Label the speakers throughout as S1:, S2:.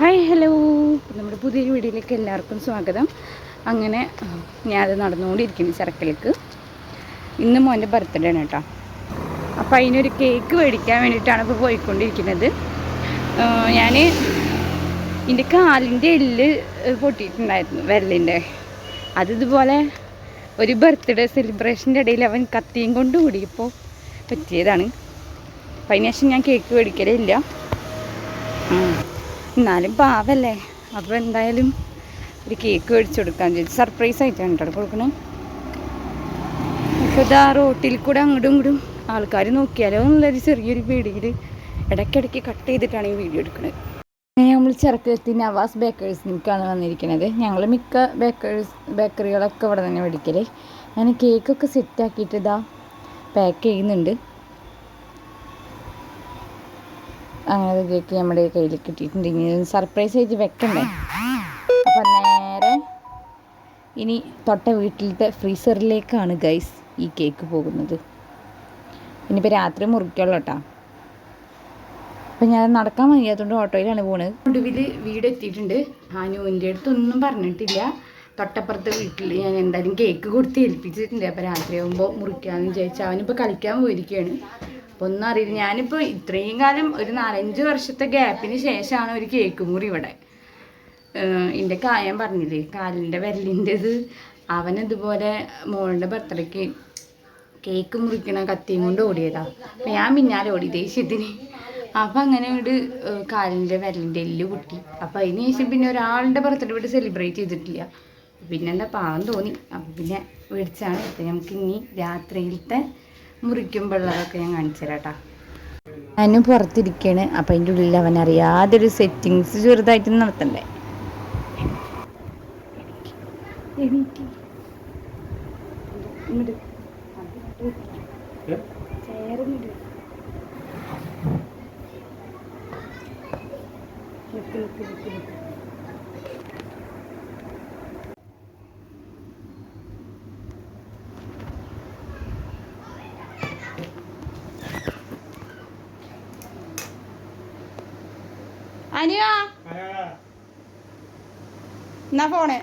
S1: Hi hello, നമ്മുടെ പുതിയൊരു വീഡിയോയിലേക്ക് എല്ലാവർക്കും സ്വാഗതം. അങ്ങനെ ഞാനത് നടന്നുകൊണ്ടിരിക്കുന്നു ചിറക്കലേക്ക്. ഇന്ന് മോൻ്റെ ബർത്ത്ഡേ ആണ് കേട്ടോ. അപ്പോൾ അതിനൊരു കേക്ക് മേടിക്കാൻ വേണ്ടിയിട്ടാണ് ഇപ്പോൾ പോയിക്കൊണ്ടിരിക്കുന്നത്. ഞാൻ എൻ്റെ കാലിൻ്റെ എല്ല് പൊട്ടിയിട്ടുണ്ടായിരുന്നു, വിരലിൻ്റെ. ഇതുപോലെ ഒരു ബർത്ത്ഡേ സെലിബ്രേഷൻ്റെ ഇടയിൽ അവൻ കത്തിയും കൊണ്ട് കൂടിയപ്പോൾ പറ്റിയതാണ്. അപ്പം അതിന് ശേഷം ഞാൻ കേക്ക് മേടിക്കലില്ല. എന്നാലും പാവല്ലേ, അപ്പോൾ എന്തായാലും ഒരു കേക്ക് മേടിച്ചു കൊടുക്കാൻ ചോദിച്ചു. സർപ്രൈസ് ആയിട്ടാണ് കേട്ടോ കൊടുക്കണം. അപ്പോൾ ഇതാ റോട്ടിൽ കൂടെ അങ്ങോട്ടും ഇങ്ങോട്ടും ആൾക്കാർ നോക്കിയാലോ എന്നുള്ളൊരു ചെറിയൊരു പേടിയിൽ ഇടയ്ക്കിടയ്ക്ക് കട്ട് ചെയ്തിട്ടാണ് ഈ വീഡിയോ എടുക്കുന്നത്. നമ്മൾ ചിറക്കലെത്തി നവാസ് ബേക്കേഴ്സിലേക്കാണ് വന്നിരിക്കുന്നത്. ഞങ്ങൾ മിക്ക ബേക്കറികളൊക്കെ ഇവിടെ തന്നെ മേടിക്കൽ. ഞാൻ കേക്കൊക്കെ സെറ്റാക്കിയിട്ട് ഇതാ പാക്ക് ചെയ്യുന്നുണ്ട്. അങ്ങനെ കേക്ക് നമ്മുടെ കയ്യിൽ കിട്ടിയിട്ടുണ്ട്. ഇനി സർപ്രൈസ് ആയിട്ട് വെക്കണ്ടേ. അപ്പം നേരെ ഇനി തൊട്ട വീട്ടിലത്തെ ഫ്രീസറിലേക്കാണ് ഗൈസ് ഈ കേക്ക് പോകുന്നത്. ഇനിയിപ്പോൾ രാത്രി മുറിക്കുള്ളൂ കേട്ടോ. അപ്പം ഞാൻ നടക്കാൻ വയ്യാത്തതുകൊണ്ട് ഓട്ടോയിലാണ് പോകുന്നത്. ഒടുവിൽ വീട് എത്തിയിട്ടുണ്ട്. അനുവിൻ്റെ അടുത്തൊന്നും പറഞ്ഞിട്ടില്ല. തൊട്ടപ്പുറത്തെ വീട്ടിൽ ഞാൻ എന്തായാലും കേക്ക് കൊടുത്ത് ഏൽപ്പിച്ചിട്ടുണ്ട്. അപ്പോൾ രാത്രിയാകുമ്പോൾ മുറിക്കാമെന്ന് വിചാരിച്ചാൽ അവനിപ്പോൾ കളിക്കാൻ പോയിരിക്കുകയാണ്. അപ്പോൾ ഒന്നും അറിയില്ല. ഞാനിപ്പോൾ ഇത്രയും കാലം ഒരു 4-5 വർഷത്തെ ഗ്യാപ്പിന് ശേഷമാണ് ഒരു കേക്ക് മുറി ഇവിടെ. എൻ്റെ കായം പറഞ്ഞില്ലേ, കാലിൻ്റെ വിരലിൻ്റെത്. അവനിതുപോലെ മോളുടെ ബർത്ത്ഡേക്ക് കേക്ക് മുറിക്കണ കത്തിയും കൊണ്ട് ഓടിയതാണ്. അപ്പം ഞാൻ പിന്നാലെ ഓടി ദേഷ്യത്തിന്. അപ്പം അങ്ങനെ ഇവിടെ കാലിൻ്റെ വിരലിൻ്റെ എല്ല് പൊട്ടി. അപ്പം അതിന് ശേഷം പിന്നെ ഒരാളുടെ ബർത്ത്ഡേ ഇവിടെ സെലിബ്രേറ്റ് ചെയ്തിട്ടില്ല. പിന്നെ എന്താ പാവം തോന്നി. അപ്പം പിന്നെ മേടിച്ചാണ്. അപ്പം നമുക്ക് ഇനി രാത്രിയിലത്തെ മുറിക്കുമ്പോഴതൊക്കെ ഞാൻ കാണിച്ചു തരാം കേട്ടോ. ഞാനും പുറത്തിരിക്കുകയാണ്. അപ്പം അതിൻ്റെ ഉള്ളിൽ അവൻ അറിയാതൊരു സെറ്റിങ്സ് ചെറുതായിട്ട് നടത്തണ്ടേ. അനിയാ എന്നാ ഫോണ്.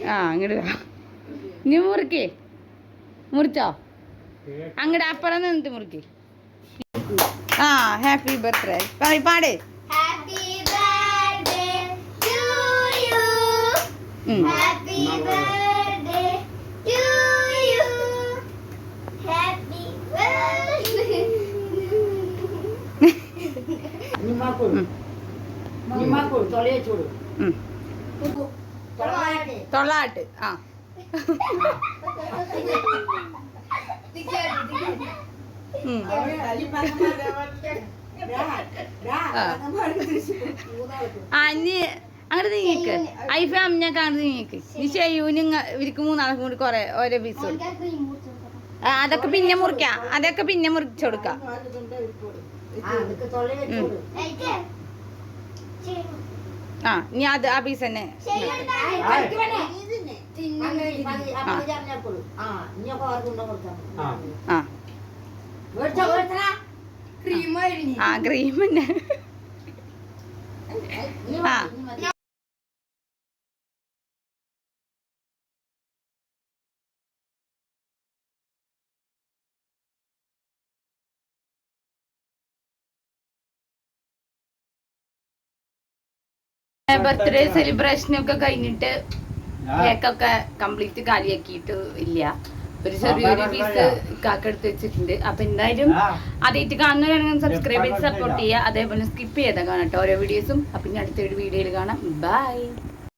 S1: ആ അങ്ങോട്ട് നീ മുറിച്ചോ അങ്ങോട്ട് അപ്പുറം നിന്നിട്ട് മുറിക്ക്. ആ ഹാപ്പി ബർത്ത്ഡേ പാട്.
S2: Happy birthday to you. Happy birthday.
S1: നിമാക്കു തൊളയെ ചൂട്. തൊള്ളാട്ട്. ആ നീ അങ്ങോട്ട് നീങ്ങിക്ക്. ഐഫാം അമ്മഞ്ഞൊക്കെ അങ്ങോട്ട് നീങ്ങിക്ക്. നീ ചെയ്യൂന് ഇവർക്ക് 3 ആൾക്കും കൂടി കുറെ ഓരോ പീസ് കൊടുക്കാം. അതൊക്കെ പിന്നെ മുറിക്കാം. അതൊക്കെ പിന്നെ മുറിച്ചു കൊടുക്കാം. ആ നീ അത് ആ പീസ് തന്നെ. ആ ക്രീം തന്നെ. ആ ബർത്ത്ഡേ സെലിബ്രേഷനൊക്കെ കഴിഞ്ഞിട്ട് കേക്കൊക്കെ കംപ്ലീറ്റ് കാലിയാക്കിയിട്ട് ഇല്ല. ഒരു ചെറിയൊരു പീസ് കാക്കെടുത്ത് വെച്ചിട്ടുണ്ട്. അപ്പൊ എന്തായാലും ആദ്യമായിട്ട് കാണുന്നവരാണെങ്കിൽ സബ്സ്ക്രൈബ് ചെയ്ത് സപ്പോർട്ട് ചെയ്യുക. അതേപോലെ സ്കിപ്പ് ചെയ്താൽ കാണാം കേട്ടോ ഓരോ വീഡിയോസും. അപ്പം ഇനി അടുത്തൊരു വീഡിയോയിൽ കാണാം. ബൈ.